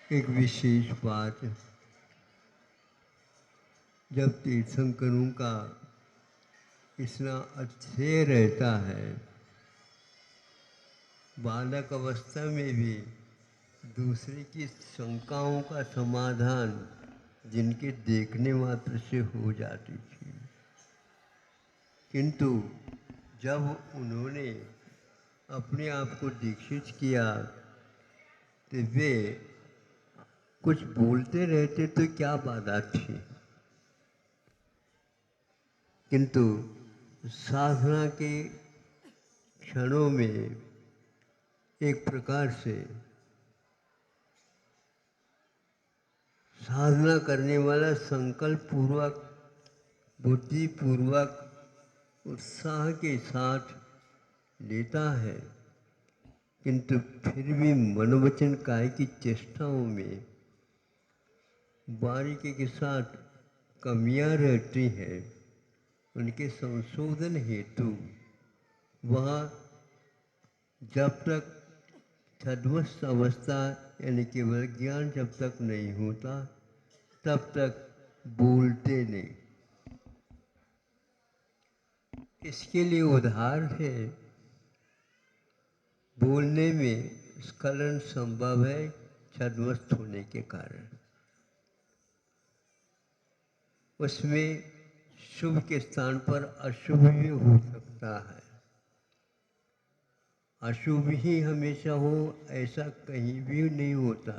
एक विशेष बात, जब तीर्थंकरों का इतना अध्यय रहता है, बालक अवस्था में भी दूसरे की शंकाओं का समाधान जिनके देखने मात्र से हो जाती थी, किंतु जब उन्होंने अपने आप को दीक्षित किया तो वे कुछ बोलते रहते तो क्या बाधा थी, किंतु साधना के क्षणों में एक प्रकार से साधना करने वाला संकल्प पूर्वक, बुद्धि पूर्वक, उत्साह के साथ लेता है, किंतु फिर भी मनोवचन काय की चेष्टाओं में बारीकी के साथ कमियां रहती हैं। उनके संशोधन हेतु वह जब तक तद्वस्त अवस्था यानी केवल ज्ञान जब तक नहीं होता तब तक बोलते नहीं। इसके लिए उदाहरण है, बोलने में स्खलन संभव है छद्मस्त होने के कारण। उसमें शुभ के स्थान पर अशुभ भी हो सकता है। अशुभ ही हमेशा हो ऐसा कहीं भी नहीं होता,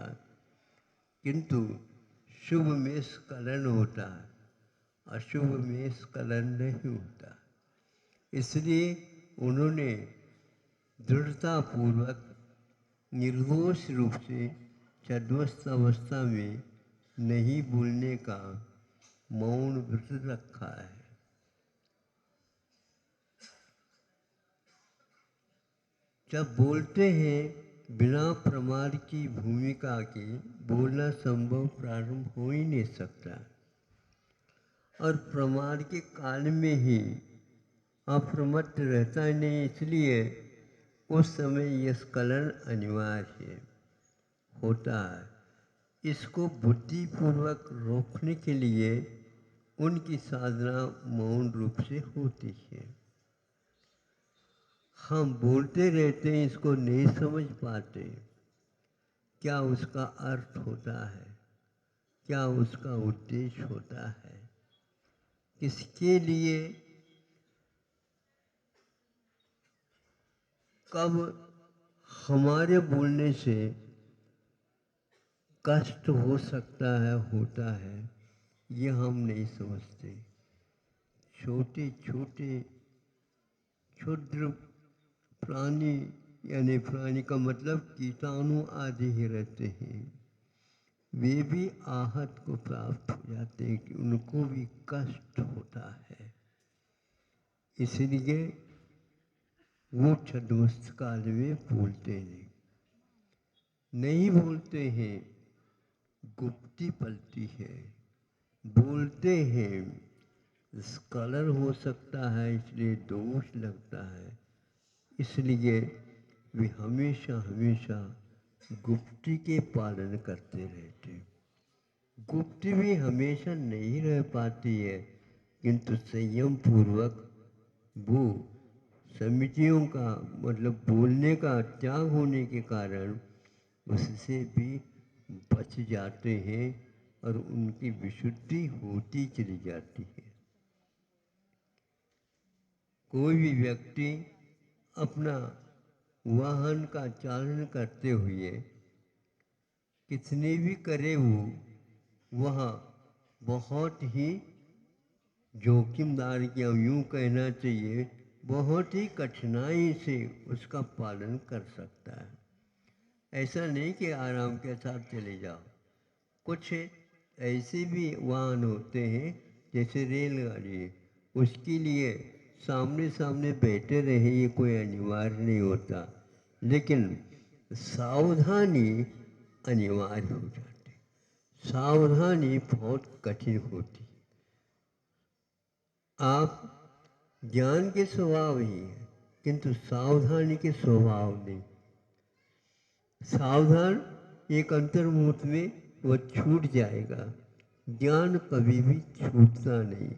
किंतु शुभ में स्खलन होता है, अशुभ में स्खलन नहीं होता। इसलिए उन्होंने दृढ़तापूर्वक निर्दोष रूप से छद्मस्त अवस्था में नहीं बोलने का मौन व्रत रखा है। जब बोलते हैं बिना प्रमाद की भूमिका के बोलना संभव प्रारंभ हो ही नहीं सकता, और प्रमाद के काल में ही अप्रमत्त रहता ही नहीं, इसलिए उस समय यह स्खलन अनिवार्य होता है। इसको बुद्धिपूर्वक रोकने के लिए उनकी साधना मौन रूप से होती है। हम बोलते रहते हैं, इसको नहीं समझ पाते क्या उसका अर्थ होता है, क्या उसका उद्देश्य होता है, किसके लिए, कब हमारे बोलने से कष्ट हो सकता है, होता है, ये हम नहीं समझते। छोटे छोटे क्षुद्र प्राणी, यानी प्राणी का मतलब कीटाणु आदि ही रहते हैं, वे भी आहत को प्राप्त हो जाते हैं कि उनको भी कष्ट होता है। इसलिए वो छद्मस्त काल में बोलते नहीं बोलते हैं, गुप्ती पलती है। बोलते हैं, स्खलन हो सकता है, इसलिए दोष लगता है, इसलिए वे हमेशा हमेशा गुप्ती के पालन करते रहते। गुप्ती भी हमेशा नहीं रह पाती है, किंतु संयम पूर्वक वो समितियों का मतलब बोलने का त्याग होने के कारण उससे भी बच जाते हैं और उनकी विशुद्धि होती चली जाती है। कोई भी व्यक्ति अपना वाहन का चालन करते हुए कितने भी करे वो वह बहुत ही जोखिमदार, या यूँ कहना चाहिए बहुत ही कठिनाई से उसका पालन कर सकता है। ऐसा नहीं कि आराम के साथ चले जाओ। कुछ ऐसे भी वाहन होते हैं जैसे रेलगाड़ी, उसके लिए सामने सामने बैठे रहे ये कोई अनिवार्य नहीं होता, लेकिन सावधानी अनिवार्य हो जाती। सावधानी बहुत कठिन होती। आप ज्ञान के स्वभाव ही है, किंतु सावधानी के स्वभाव नहीं। सावधान एक अंतर्मुहूर्त में वह छूट जाएगा। ज्ञान कभी भी छूटता नहीं।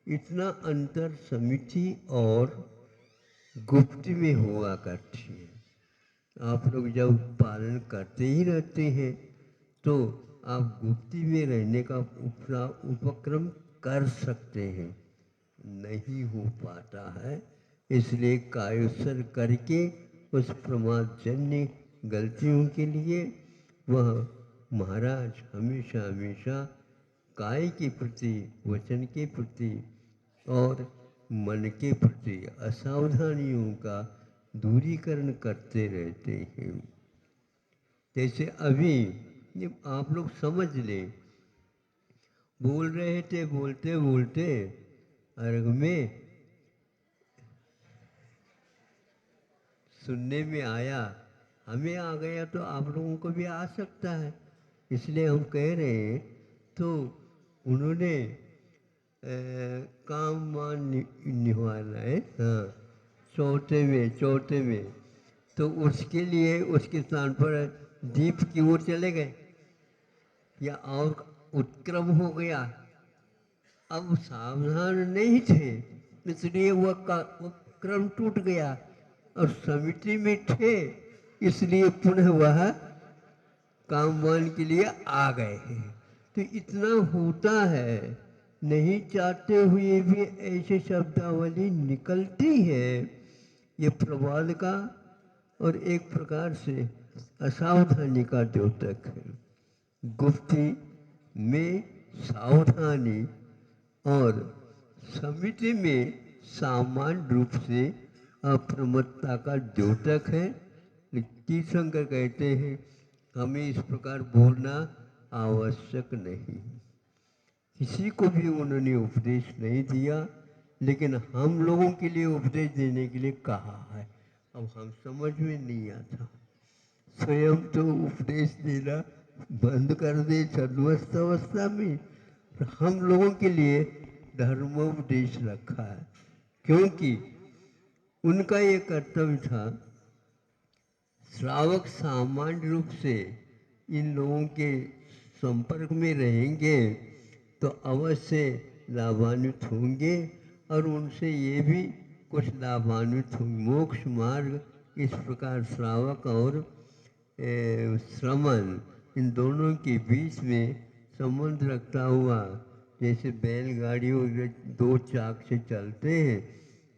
इतना अंतर समिति और गुप्त में हुआ करती है। आप लोग जब पालन करते ही रहते हैं तो आप गुप्ती में रहने का उपक्रम कर सकते हैं। नहीं हो पाता है, इसलिए कायोत्सर करके उस प्रमादजन्य गलतियों के लिए वह महाराज हमेशा हमेशा काय के प्रति, वचन के प्रति और मन के प्रति असावधानियों का दूरीकरण करते रहते हैं। जैसे अभी ये आप लोग समझ लें, बोल रहे थे बोलते बोलते अर्घ में सुनने में आया, हमें आ गया तो आप लोगों को भी आ सकता है, इसलिए हम कह रहे हैं। तो उन्होंने काम मान निभाना है, हाँ, चौथे में तो उसके लिए उसके स्थान पर दीप की ओर चले गए या और उत्क्रम हो गया। अब सावधान नहीं थे, इसलिए वह क्रम टूट गया और समिति में थे, इसलिए पुनः वह कामवान के लिए आ गए हैं। तो इतना होता है, नहीं चाहते हुए भी ऐसे शब्दावली निकलती है। ये प्रवाद का और एक प्रकार से असावधानी का द्योतक है। गुप्ती में सावधानी और समिति में सामान्य रूप से अप्रमत्ता का द्योतक है। तीर्थंकर कहते हैं हमें इस प्रकार बोलना आवश्यक नहीं। किसी को भी उन्होंने उपदेश नहीं दिया, लेकिन हम लोगों के लिए उपदेश देने के लिए कहा है। अब हम समझ में नहीं आता, स्वयं तो उपदेश देना बंद कर दे छद्मस्त अवस्था में, हम लोगों के लिए धर्मोपदेश रखा है, क्योंकि उनका ये कर्तव्य था। श्रावक सामान्य रूप से इन लोगों के संपर्क में रहेंगे तो अवश्य लाभान्वित होंगे और उनसे ये भी कुछ लाभान्वित होंगे। मोक्ष मार्ग इस प्रकार श्रावक और श्रमण इन दोनों के बीच में संबंध रखता हुआ, जैसे बैलगाड़ियों दो चाक से चलते हैं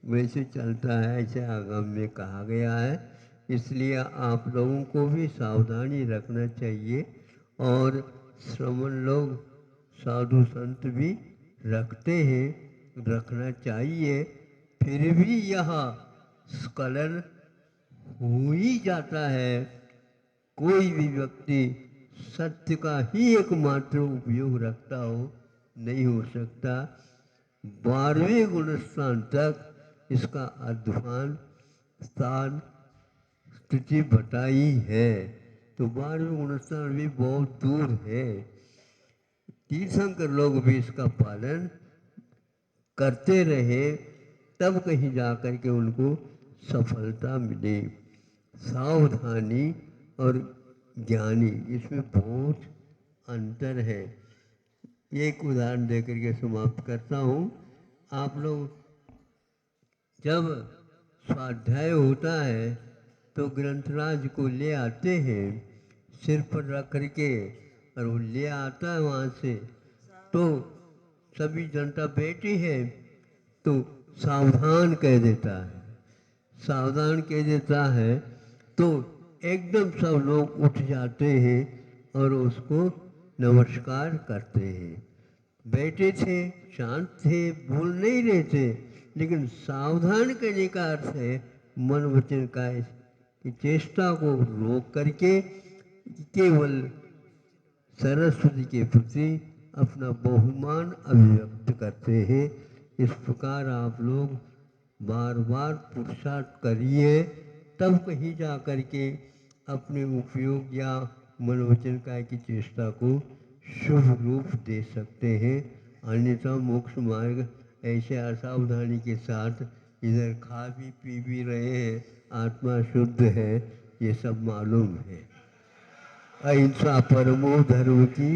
वैसे चलता है, ऐसे आगम में कहा गया है। इसलिए आप लोगों को भी सावधानी रखना चाहिए और श्रमण लोग साधु संत भी रखते हैं, रखना चाहिए। फिर भी यह स्खलन हो ही जाता है। कोई भी व्यक्ति सत्य का ही एकमात्र उपयोग रखता हो नहीं हो सकता। 12वें गुणस्थान तक इसका अध्वान स्थान स्थिति बताई है, तो 12वें गुणस्थान भी बहुत दूर है। तीर्थंकर लोग भी इसका पालन करते रहे, तब कहीं जाकर के उनको सफलता मिली। सावधानी और ज्ञानी इसमें बहुत अंतर है। एक उदाहरण देकर के समाप्त करता हूँ। आप लोग जब स्वाध्याय होता है तो ग्रंथराज को ले आते हैं, सिर पर रख करके, और वो ले आता है वहाँ से, तो सभी जनता बैठी है तो सावधान कह देता है, सावधान कह देता है तो एकदम सब लोग उठ जाते हैं और उसको नमस्कार करते हैं। बैठे थे, शांत थे, बोल नहीं रहे थे, लेकिन सावधान करने का अर्थ है मन वचन काया की चेष्टा को रोक करके केवल सरस्वती के प्रति अपना बहुमान अभिव्यक्त करते हैं। इस प्रकार आप लोग बार बार पुरुषार्थ करिए, तब कहीं जा कर के अपने उपयोग या मनोवचन काय की चेष्टा को शुभ रूप दे सकते हैं। अन्यथा मोक्ष मार्ग ऐसे असावधानी के साथ इधर खा भी पी भी रहे हैं, आत्मा शुद्ध है, ये सब मालूम है। अहिंसा परमो धर्म की